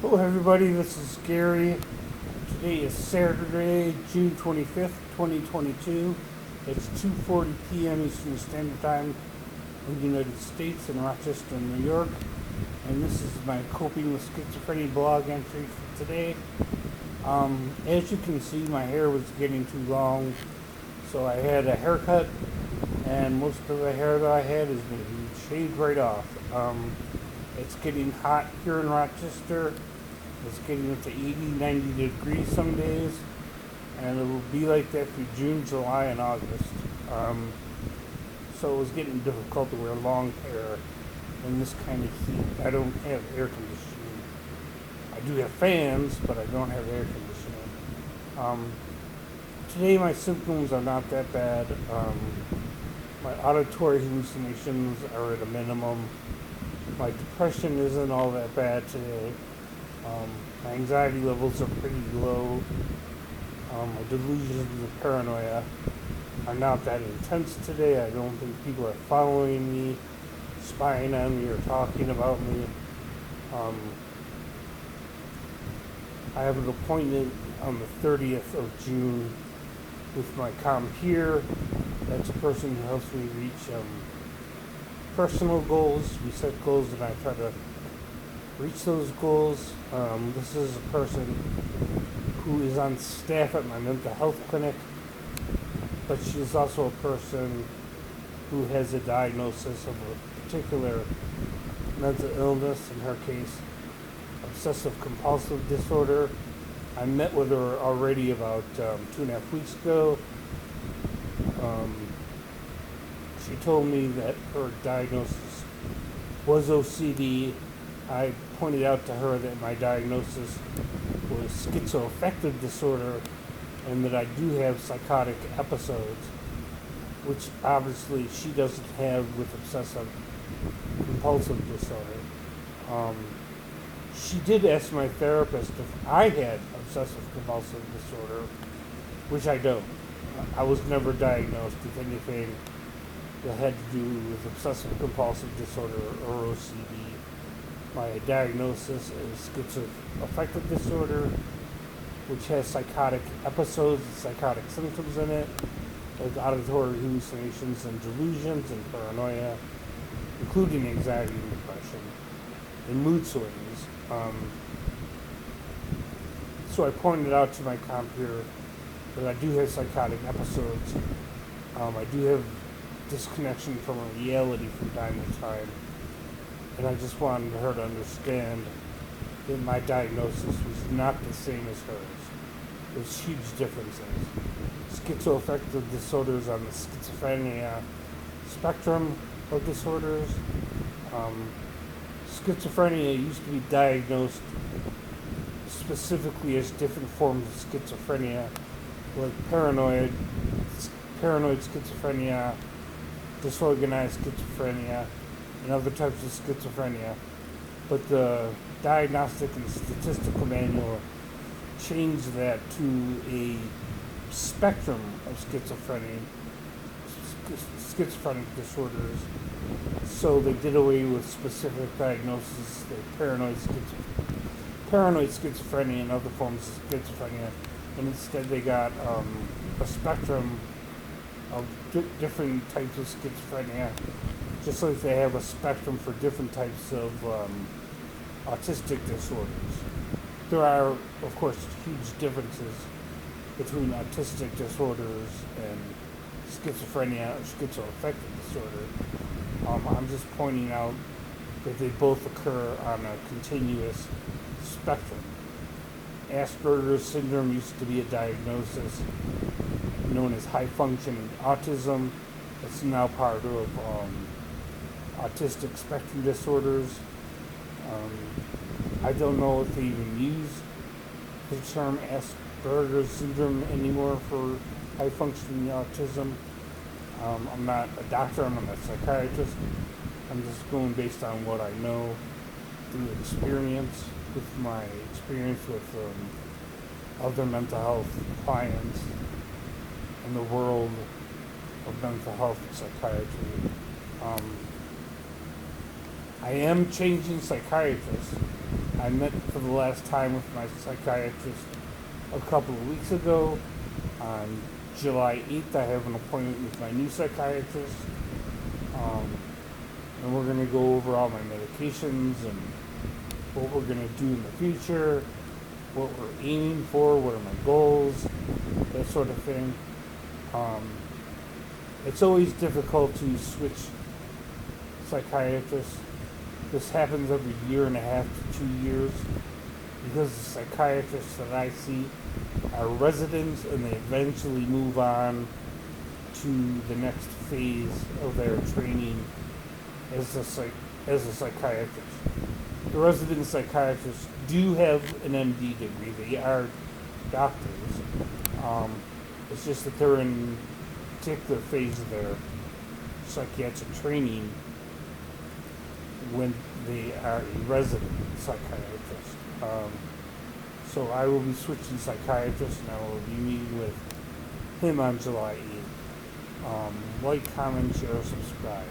Hello everybody, this is Gary. Today is Saturday, June 25th, 2022. It's 2:40 p.m. Eastern Standard Time in the United States in Rochester, New York. And this is my Coping with Schizophrenia blog entry for today. As you can see, my hair was getting too long, so I had a haircut, and most of the hair that I had has been shaved right off. It's getting hot here in Rochester. It's getting up to 80, 90 degrees some days, and it will be like that through June, July, and August. So it was getting difficult to wear long hair in this kind of heat. I don't have air conditioning. I do have fans, but I don't have air conditioning. Today my symptoms are not that bad. My auditory hallucinations are at a minimum. My depression isn't all that bad today. My anxiety levels are pretty low. My delusions and paranoia are not that intense today. I don't think people are following me, spying on me, or talking about me. I have an appointment on the 30th of June with my compeer. That's a person who helps me reach personal goals. We set goals and I try to reach those goals. This is a person who is on staff at my mental health clinic, but she is also a person who has a diagnosis of a particular mental illness, in her case, obsessive compulsive disorder. I met with her already about 2.5 weeks ago. She told me that her diagnosis was OCD. I pointed out to her that my diagnosis was schizoaffective disorder and that I do have psychotic episodes, which obviously she doesn't have with obsessive compulsive disorder. She did ask my therapist if I had obsessive compulsive disorder, which I don't. I was never diagnosed with anything that had to do with obsessive compulsive disorder or OCD. My diagnosis is schizoaffective disorder, which has psychotic episodes and psychotic symptoms in it, like auditory hallucinations and delusions and paranoia, including anxiety and depression, and mood swings. So I pointed out to my compeer that I do have psychotic episodes. I do have disconnection from reality from time to time. And I just wanted her to understand that my diagnosis was not the same as hers. There's huge differences. Schizoaffective disorders on the schizophrenia spectrum of disorders. Schizophrenia used to be diagnosed specifically as different forms of schizophrenia, like paranoid schizophrenia, disorganized schizophrenia, and other types of schizophrenia. But the Diagnostic and Statistical Manual changed that to a spectrum of schizophrenic disorders. So they did away with specific diagnoses like paranoid schizophrenia and other forms of schizophrenia, and instead they got a spectrum of different types of schizophrenia, just like they have a spectrum for different types of autistic disorders. There are, of course, huge differences between autistic disorders and schizophrenia or schizoaffective disorder. I'm just pointing out that they both occur on a continuous spectrum. Aspergers syndrome used to be a diagnosis known as high-functioning autism. It's now part of autistic spectrum disorders. I don't know if they even use the term Aspergers syndrome anymore for high-functioning autism. I'm not a doctor, I'm not a psychiatrist. I'm just going based on what I know through experience, with my experience with other mental health clients in the world of mental health and psychiatry. I am changing psychiatrists. I met for the last time with my psychiatrist a couple of weeks ago. On July 8th, I have an appointment with my new psychiatrist. And we're going to go over all my medications and what we're going to do in the future, what we're aiming for, what are my goals, that sort of thing. It's always difficult to switch psychiatrists. This happens every year and a half to 2 years because the psychiatrists that I see are residents and they eventually move on to the next phase of their training as a psychiatrist. The resident psychiatrists do have an MD degree. They are doctors. It's just that they're in a particular phase of their psychiatric training when they are a resident psychiatrist. So I will be switching psychiatrists and I will be meeting with him on July 8th. Like, comment, share, subscribe.